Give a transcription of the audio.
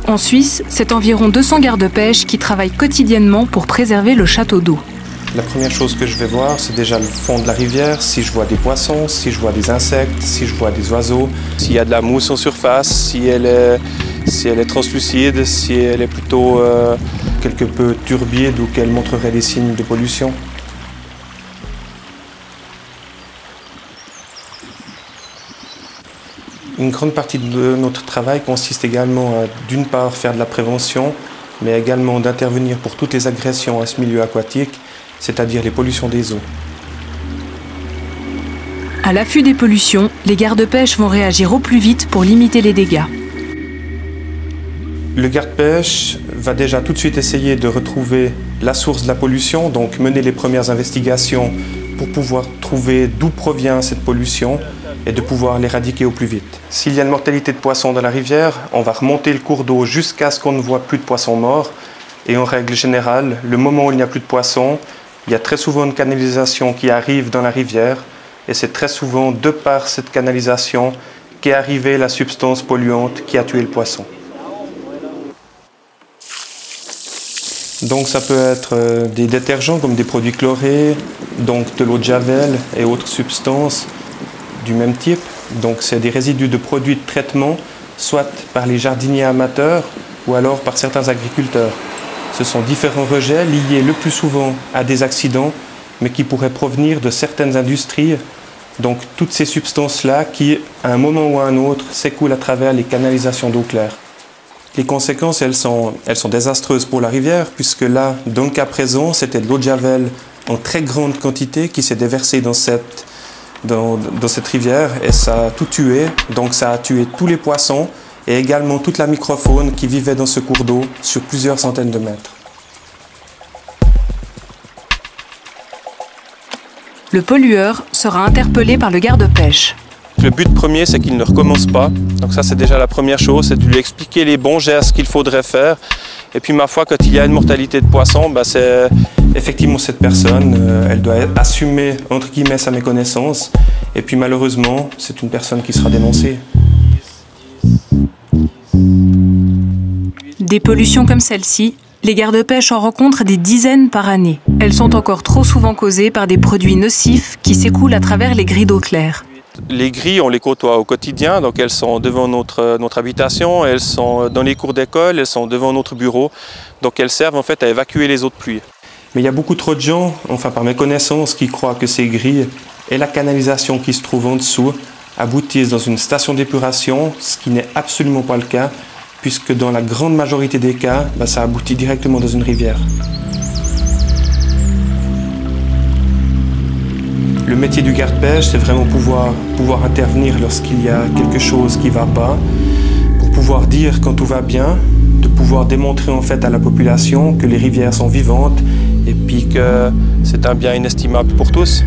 En Suisse, c'est environ 200 gardes-pêche qui travaillent quotidiennement pour préserver le château d'eau. La première chose que je vais voir, c'est déjà le fond de la rivière, si je vois des poissons, si je vois des insectes, si je vois des oiseaux. S'il y a de la mousse en surface, si elle est translucide, si elle est plutôt quelque peu turbide ou qu'elle montrerait des signes de pollution. Une grande partie de notre travail consiste également à, d'une part, faire de la prévention, mais également d'intervenir pour toutes les agressions à ce milieu aquatique, c'est-à-dire les pollutions des eaux. À l'affût des pollutions, les gardes-pêche vont réagir au plus vite pour limiter les dégâts. Le garde-pêche va déjà tout de suite essayer de retrouver la source de la pollution, donc mener les premières investigations pour pouvoir trouver d'où provient cette pollution et de pouvoir l'éradiquer au plus vite. S'il y a une mortalité de poissons dans la rivière, on va remonter le cours d'eau jusqu'à ce qu'on ne voit plus de poissons morts. Et en règle générale, le moment où il n'y a plus de poissons, il y a très souvent une canalisation qui arrive dans la rivière. Et c'est très souvent de par cette canalisation qu'est arrivée la substance polluante qui a tué le poisson. Donc ça peut être des détergents comme des produits chlorés, donc de l'eau de javel et autres substances du même type. Donc c'est des résidus de produits de traitement, soit par les jardiniers amateurs ou alors par certains agriculteurs. Ce sont différents rejets liés le plus souvent à des accidents, mais qui pourraient provenir de certaines industries. Donc toutes ces substances-là qui, à un moment ou à un autre, s'écoulent à travers les canalisations d'eau claire. Les conséquences, elles sont désastreuses pour la rivière, puisque là, dans le cas présent, c'était de l'eau de javel en très grande quantité qui s'est déversée dans cette rivière et ça a tout tué. Donc ça a tué tous les poissons et également toute la microfaune qui vivait dans ce cours d'eau sur plusieurs centaines de mètres. Le pollueur sera interpellé par le garde-pêche. Le but premier, c'est qu'il ne recommence pas. Donc ça, c'est déjà la première chose, c'est de lui expliquer les bons gestes qu'il faudrait faire. Et puis, ma foi, quand il y a une mortalité de poisson, c'est effectivement cette personne, elle doit assumer, entre guillemets, sa méconnaissance. Et puis, malheureusement, c'est une personne qui sera dénoncée. Des pollutions comme celle-ci, les gardes-pêche en rencontrent des dizaines par année. Elles sont encore trop souvent causées par des produits nocifs qui s'écoulent à travers les grilles d'eau claire. Les grilles, on les côtoie au quotidien, donc elles sont devant notre habitation, elles sont dans les cours d'école, elles sont devant notre bureau, donc elles servent en fait à évacuer les eaux de pluie. Mais il y a beaucoup trop de gens, enfin par mes connaissances, qui croient que ces grilles et la canalisation qui se trouve en dessous aboutissent dans une station d'épuration, ce qui n'est absolument pas le cas, puisque dans la grande majorité des cas, ça aboutit directement dans une rivière. Le métier du garde-pêche, c'est vraiment pouvoir intervenir lorsqu'il y a quelque chose qui ne va pas, pour pouvoir dire quand tout va bien, de pouvoir démontrer en fait à la population que les rivières sont vivantes et puis que c'est un bien inestimable pour tous.